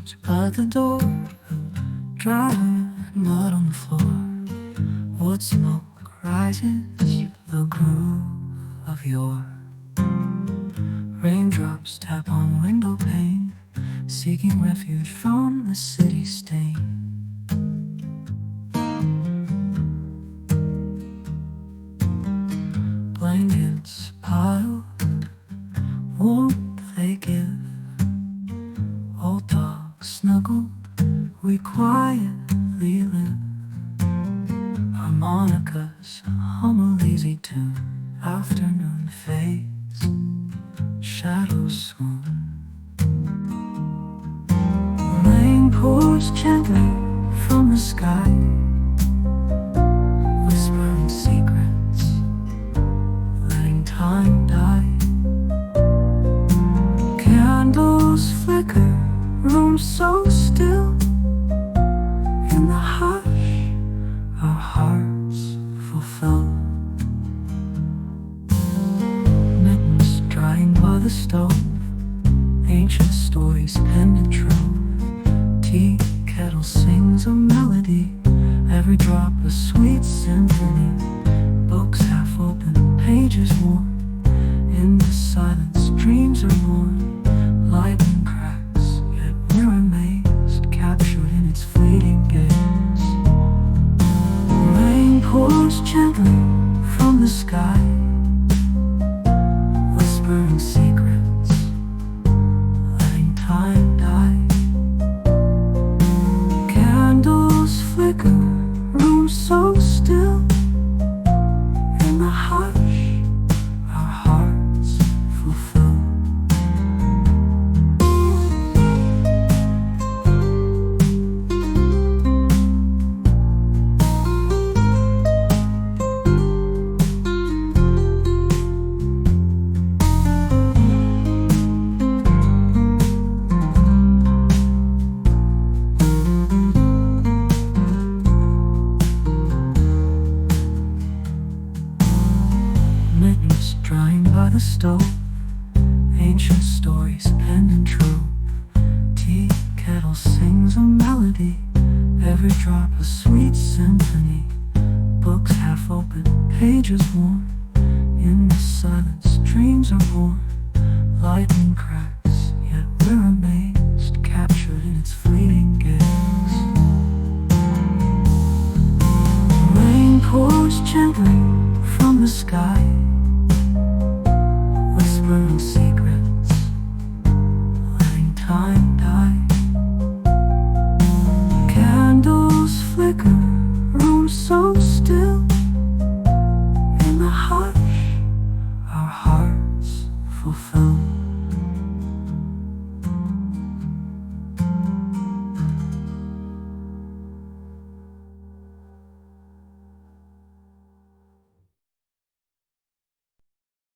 stopped by the door, dry mud on the floor. Wood smoke rises, the groove of yore. Raindrops tap on window pane, seeking refuge from the city stain. Blankets piled, warmth they give. Old dogs snuggled, we quietly live. Harmonicas hum a lazy tune. Afternoon fades, shadows swoon. Rain pours gently from the sky, whispering secrets, letting time die. Candles flicker, room so still. In the hush, our hearts fulfill. Mittens drying by the stove, ancient stories penned in trove. Tea kettle sings a melody, every drop a sweet symphony. Books half open, pages worn. In the silence, dreams are born. Lightning cracks, yet we're amazed, captured in its fleeting gaze. Rain pours gently from the sky, whispering secrets, letting time die. Candles flicker, room so still. In the hush, our hearts fulfill. Mittens drying by the stove, ancient stories penned in trove. Tea kettle sings a melody, every drop a sweet symphony. Books half open, pages worn. In the silence, dreams are born. Lightning cracks, yet we're amazed, captured in its fleeting gaze. Rain pours gently from the sky, whispering secrets, letting time die. Candles flicker, room so still. In the hush, our hearts fulfill.